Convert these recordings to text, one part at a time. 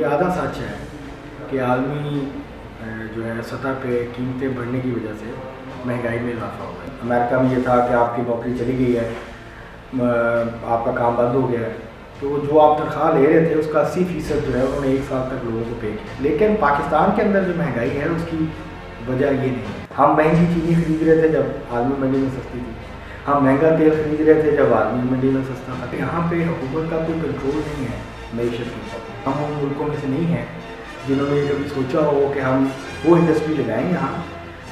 یہ آدھا سچ ہے کہ عالمی جو ہے سطح پہ قیمتیں بڑھنے کی وجہ سے مہنگائی میں اضافہ ہو گیا. امریکہ میں یہ تھا کہ آپ کی نوکری چلی گئی ہے, آپ کا کام بند ہو گیا ہے, تو جو آپ تنخواہ لے رہے تھے اس کا 80% جو ہے انہوں نے 1 سال تک لوگوں کو پے کیا. لیکن پاکستان کے اندر جو مہنگائی ہے اس کی وجہ یہ نہیں ہے. ہم مہنگی چینی خرید رہے تھے جب عالمی منڈی میں سستی تھی, ہم مہنگا تیل خرید رہے تھے جب عالمی منڈی میں سستا تھا. یہاں پہ حکومت کا کوئی کنٹرول نہیں ہے معیشت کے اوپر. ہم ان ملکوں میں سے نہیں ہیں جنہوں نے یہ کبھی سوچا ہو کہ ہم وہ انڈسٹری لگائیں یہاں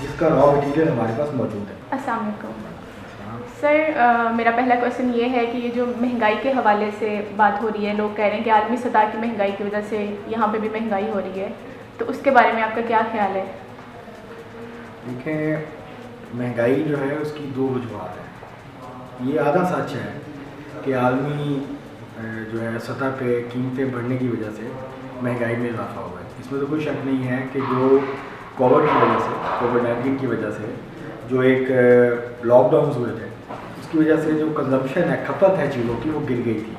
جس کا را مٹیریل ہمارے پاس موجود ہے. السلام علیکم سر. میرا پہلا کویشچن یہ ہے کہ یہ جو مہنگائی کے حوالے سے بات ہو رہی ہے, لوگ کہہ رہے ہیں کہ عالمی سطح کی مہنگائی کی وجہ سے یہاں پہ بھی مہنگائی ہو رہی ہے, تو اس کے بارے میں آپ کا کیا خیال ہے؟ دیکھیں, مہنگائی جو ہے اس کی 2 وجوہات ہیں. یہ آدھا سچ ہے کہ عالمی جو ہے سطح پہ قیمتیں بڑھنے کی وجہ سے مہنگائی میں اضافہ ہوا ہے. اس میں تو کوئی شک نہیں ہے کہ جو کووڈ کی وجہ سے, کووڈ-19 کی وجہ سے جو ایک لاک ڈاؤنز ہوئے تھے, اس کی وجہ سے جو کنزمپشن ہے, کھپت ہے چیزوں کی, وہ گر گئی تھی.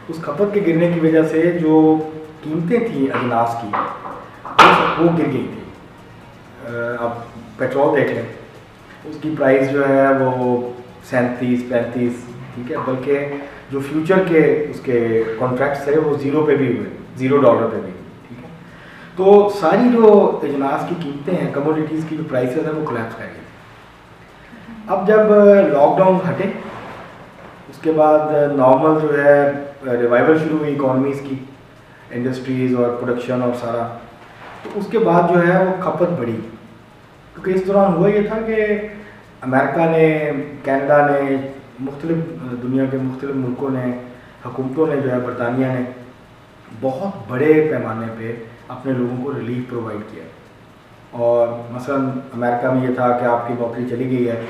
اس کھپت کے گرنے کی وجہ سے جو قیمتیں تھیں اجناس کی وہ گر گئی تھی. اب پیٹرول دیکھ لیں, اس کی پرائس جو ہے وہ 37-35, ٹھیک ہے, بلکہ جو فیوچر کے اس کے کانٹریکٹس تھے وہ $0 پہ بھی ہوئے, $0 پہ بھی, ٹھیک ہے. تو ساری جو اجناس کی قیمتیں ہیں, کموڈیٹیز کی جو پرائسز ہیں وہ کولیپس کر گئی. اب جب لاک ڈاؤن ہٹے, اس کے بعد نارمل جو ہے ریوائول شروع ہوئی اکانومیز کی, انڈسٹریز اور پروڈکشن اور سارا, تو اس کے بعد جو ہے وہ کھپت بڑھی. کیونکہ اس دوران ہوا یہ تھا کہ امریکہ نے, کینیڈا نے, مختلف دنیا کے مختلف ملکوں نے, حکومتوں نے جو ہے, برطانیہ نے بہت بڑے پیمانے پہ اپنے لوگوں کو ریلیف پرووائڈ کیا. اور مثلا امریکہ میں یہ تھا کہ آپ کی نوکری چلی گئی ہے,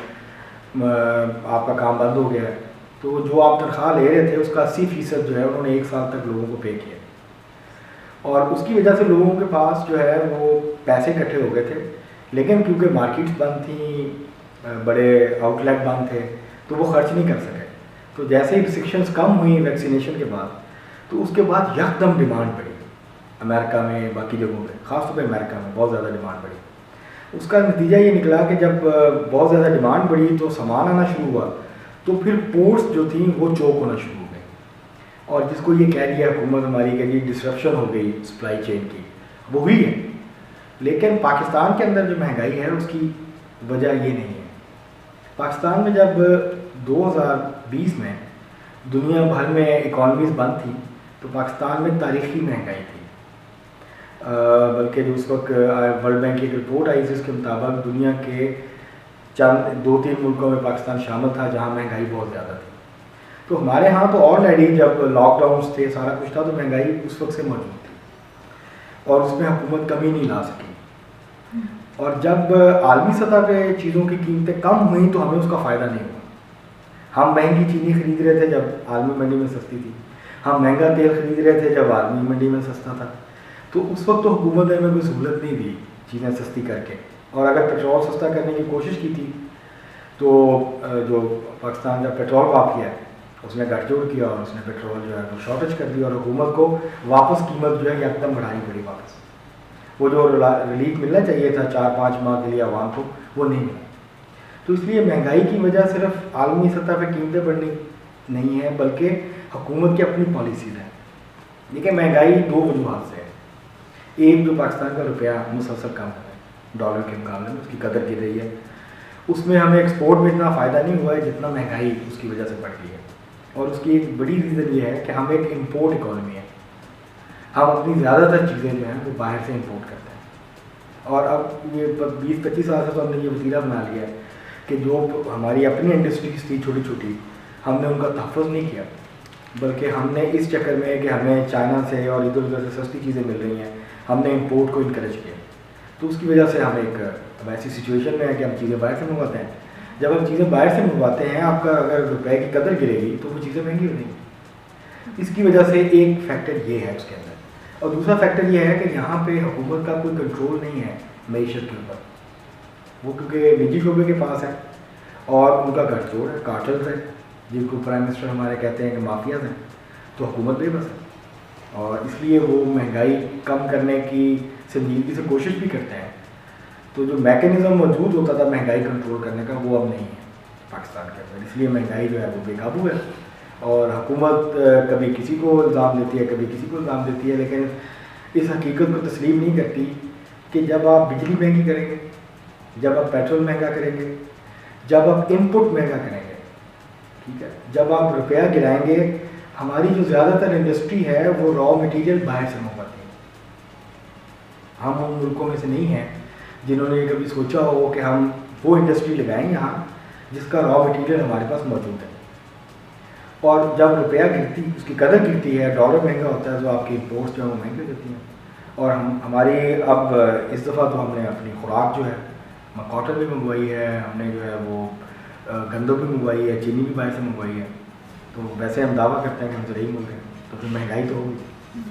آپ کا کام بند ہو گیا ہے, تو جو آپ تنخواہ لے رہے تھے اس کا 80% جو ہے انہوں نے 1 سال تک لوگوں کو پے کیا. اور اس کی وجہ سے لوگوں کے پاس جو ہے وہ پیسے اکٹھے ہو گئے تھے, لیکن کیونکہ مارکیٹس بند تھیں, بڑے آؤٹ لیٹ بند تھے, تو وہ خرچ نہیں کر سکے. تو جیسے ہی ریسٹرکشنز کم ہوئیں ویکسینیشن کے بعد, تو اس کے بعد یکدم ڈیمانڈ بڑھی امریکہ میں, باقی جگہوں پہ, خاص طور پہ امریکہ میں بہت زیادہ ڈیمانڈ بڑھی. اس کا نتیجہ یہ نکلا کہ جب بہت زیادہ ڈیمانڈ بڑھی تو سامان آنا شروع ہوا, تو پھر پورٹس جو تھیں وہ چوک ہونا شروع ہو گئے. اور جس کو یہ کہہ دیا حکومت ہماری کہ جی ڈسرپشن ہو گئی سپلائی چین کی, وہ ہوئی ہے. لیکن پاکستان کے اندر جو مہنگائی ہے اس کی وجہ یہ نہیں ہے. پاکستان میں جب 2020 میں دنیا بھر میں اکانومیز بند تھی, تو پاکستان میں تاریخی مہنگائی تھی. بلکہ جو اس وقت ورلڈ بینک کی ایک رپورٹ آئی جس کے مطابق دنیا کے 2-3 ملکوں میں پاکستان شامل تھا جہاں مہنگائی بہت زیادہ تھی. تو ہمارے ہاں تو آلریڈی جب لاک ڈاؤنس تھے, سارا کچھ تھا, تو مہنگائی اس وقت سے موجود تھی اور اس میں حکومت کمی نہیں لا سکی. اور جب عالمی سطح پہ چیزوں کی قیمتیں کم ہوئیں تو ہمیں اس کا فائدہ نہیں ہوا. ہم مہنگی چینی خرید رہے تھے جب عالمی منڈی میں سستی تھی, ہم مہنگا تیل خرید رہے تھے جب عالمی منڈی میں سستا تھا. تو اس وقت تو حکومت نے ہمیں کوئی سہولت نہیں دی چیزیں سستی کر کے. اور اگر پیٹرول سستا کرنے کی کوشش کی تھی تو جو پاکستان جب پیٹرول پاپ کیا اس نے گٹھ جوڑ کیا, اور اس نے پیٹرول جو ہے وہ شارٹیج کر دی, اور حکومت کو واپس قیمت جو ہے یکدم بڑھانی پڑی واپس. وہ جو ریلیف ملنا چاہیے تھا 4-5 ماہ کے لیے عوام کو, وہ نہیں ملا. تو اس لیے مہنگائی کی وجہ صرف عالمی سطح پہ قیمتیں بڑھنی نہیں ہے, بلکہ حکومت کی اپنی پالیسیز ہیں. دیکھیں, مہنگائی 2 وجوہات سے ہے. ایک, جو پاکستان کا روپیہ مسلسل کم ہے ڈالر کے مقابلے میں, اس کی قدر گر رہی ہے. اس میں ہمیں ایکسپورٹ میں اتنا فائدہ نہیں ہوا ہے جتنا مہنگائی اس کی وجہ سے بڑھ گئی ہے. اور اس کی ایک بڑی ریزن یہ ہے کہ ہم ایک امپورٹ اکانومی ہے. ہم اپنی زیادہ تر چیزیں جو ہیں وہ باہر سے امپورٹ کرتے ہیں. اور اب یہ 20-25 سال سے تو ہم نے یہ وسیلہ بنا لیا ہے کہ جو ہماری اپنی انڈسٹریز تھی چھوٹی چھوٹی, ہم نے ان کا تحفظ نہیں کیا, بلکہ ہم نے اس چکر میں کہ ہمیں چائنا سے اور ادھر ادھر سے سستی چیزیں مل رہی ہیں, ہم نے امپورٹ کو انکریج کیا. تو اس کی وجہ سے ہم ایک اب ایسی سچویشن میں ہے کہ ہم چیزیں باہر سے منگواتے ہیں. جب ہم چیزیں باہر سے منگواتے ہیں, آپ کا اگر روپے کی قدر گرے گی تو وہ چیزیں مہنگی ہو جائیں گی. اس کی وجہ سے ایک فیکٹر یہ ہے اس کے اندر. اور دوسرا فیکٹر یہ ہے کہ یہاں پہ حکومت کا کوئی کنٹرول نہیں ہے معیشت کے اوپر. وہ کیونکہ نجی شعبے کے پاس ہے اور ان کا گٹھ جوڑ ہے, کارٹلز ہے, جن کو پرائم منسٹر ہمارے کہتے ہیں کہ مافیاز ہیں, تو حکومت بے بس ہے. اور اس لیے وہ مہنگائی کم کرنے کی سنجیدگی سے کوشش بھی کرتے ہیں. تو جو میکینزم موجود ہوتا تھا مہنگائی کنٹرول کرنے کا وہ اب نہیں ہے پاکستان کے اندر, اس لیے مہنگائی جو ہے وہ بے قابو ہے. اور حکومت کبھی کسی کو الزام دیتی ہے, کبھی کسی کو الزام دیتی ہے, لیکن اس حقیقت کو تسلیم نہیں کرتی کہ جب آپ بجلی مہنگی کریں گے, جب آپ پیٹرول مہنگا کریں گے, جب آپ ان پٹ مہنگا کریں گے, ٹھیک ہے, جب آپ روپیہ گرائیں گے, ہماری جو زیادہ تر انڈسٹری ہے وہ را مٹیریل باہر سے منگواتی ہے. ہم ان ملکوں میں سے نہیں ہیں جنہوں نے کبھی سوچا ہو کہ ہم وہ انڈسٹری لگائیں یہاں جس کا را مٹیریل ہمارے پاس موجود ہے. اور جب روپیہ گرتی, اس کی قدر گرتی ہے, ڈالر مہنگا ہوتا ہے, تو آپ کی امپورٹس جو ہیں وہ مہنگی ہو جاتی ہیں. اور ہماری اب اس دفعہ تو ہم نے اپنی خوراک جو ہے کاٹن بھی منگوائی ہے, ہم نے جو ہے وہ گندم بھی منگوائی ہے, چینی بھی باہر سے منگوائی ہے. تو ویسے ہم دعویٰ کرتے ہیں کہ ہم زرعی ملک ہیں, تو پھر مہنگائی تو ہوگی.